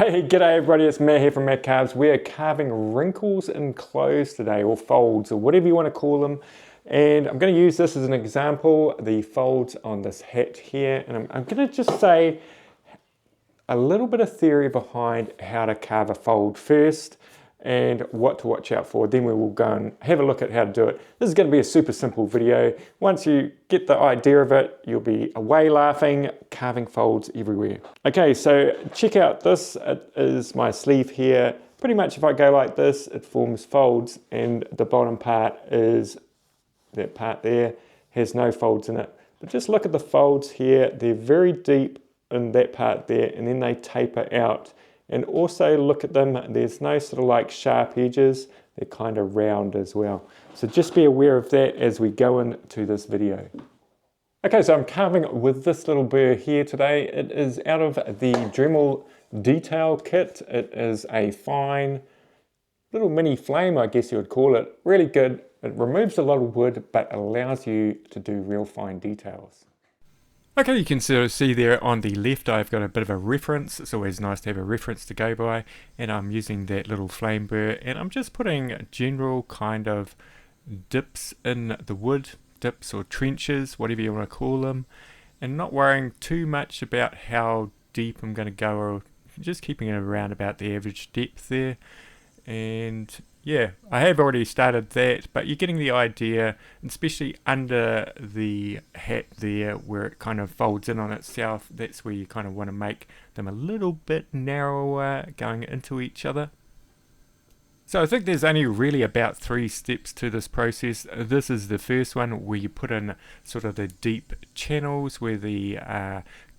Hey, g'day everybody, it's Matt here from Matt Carves. We are carving wrinkles in clothes today, or folds, or whatever you want to call them. And I'm going to use this as an example, the folds on this hat here. And I'm going to just say a little bit of theory behind how to carve a fold first and what to watch out for. Then we will go and have a look at how to do it. This is going to be a super simple video. Once you get the idea of it, you'll be away laughing, carving folds everywhere. Okay, so check out this. It is my sleeve here. Pretty much if I go like this, it forms folds, and the bottom part is, that part there, has no folds in it. But just look at the folds here. They're very deep in that part there, and then they taper out. And also look at them, there's no sort of like sharp edges, they're kind of round as well. So just be aware of that as we go into this video. Okay, so I'm carving with this little burr here today. It is out of the Dremel detail kit. It is a fine little mini flame, I guess you would call it. Really good. It removes a lot of wood, but allows you to do real fine details. Okay, you can sort of see there on the left I've got a bit of a reference. It's always nice to have a reference to go by, and I'm using that little flame burr, and I'm just putting general kind of dips in the wood, dips or trenches, whatever you want to call them, and not worrying too much about how deep I'm going to go, or just keeping it around about the average depth there. And yeah, I have already started that, but you're getting the idea, especially under the hat there where it kind of folds in on itself. That's where you kind of want to make them a little bit narrower going into each other. So I think there's only really about 3 steps to this process. This is the first one where you put in sort of the deep channels where the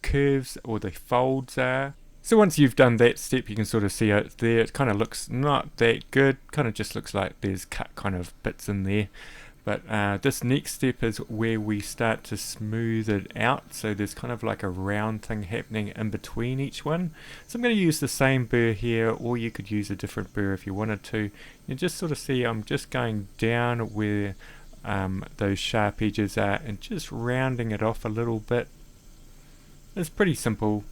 curves or the folds are. So once you've done that step, you can sort of see it there. It kind of looks not that good, kind of just looks like there's cut kind of bits in there. But this next step is where we start to smooth it out. So there's kind of like a round thing happening in between each one. So I'm going to use the same burr here, or you could use a different burr if you wanted to. You just sort of see I'm just going down where those sharp edges are and just rounding it off a little bit. It's pretty simple.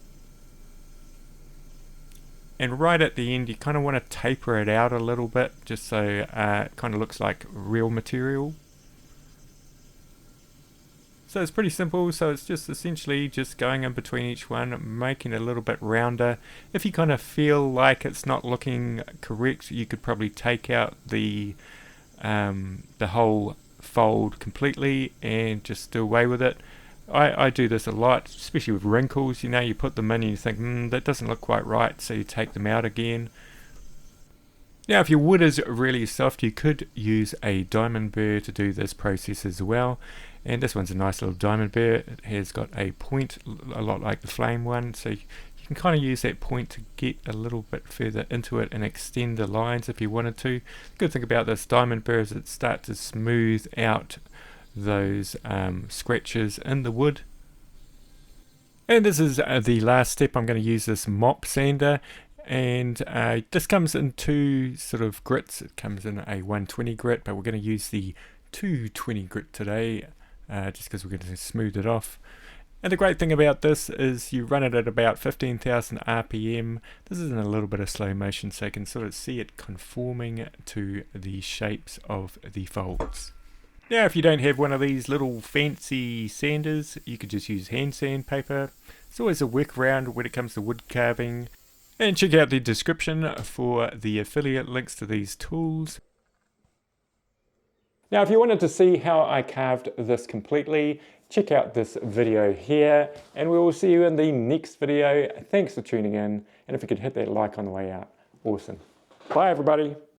And right at the end, you kind of want to taper it out a little bit, just so it kind of looks like real material. So it's pretty simple. So it's just essentially just going in between each one, making it a little bit rounder. If you kind of feel like it's not looking correct, you could probably take out the whole fold completely and just do away with it. I do this a lot, especially with wrinkles. You know, you put them in and you think, that doesn't look quite right, so you take them out again. Now, if your wood is really soft, you could use a diamond burr to do this process as well. And this one's a nice little diamond burr. It has got a point, a lot like the flame one, so you can kind of use that point to get a little bit further into it and extend the lines if you wanted to. The good thing about this diamond burr is it starts to smooth out those scratches in the wood. And this is the last step. I'm going to use this mop sander, and this comes in 2 sort of grits. It comes in a 120 grit, but we're going to use the 220 grit today, just because we're going to smooth it off. And the great thing about this is you run it at about 15,000 RPM. This is in a little bit of slow motion, so you can sort of see it conforming to the shapes of the folds. Now, if you don't have one of these little fancy sanders, you could just use hand sandpaper. It's always a workaround when it comes to wood carving. And check out the description for the affiliate links to these tools. Now, if you wanted to see how I carved this completely, check out this video here, and we will see you in the next video. Thanks for tuning in, and if you could hit that like on the way out, awesome. Bye, everybody.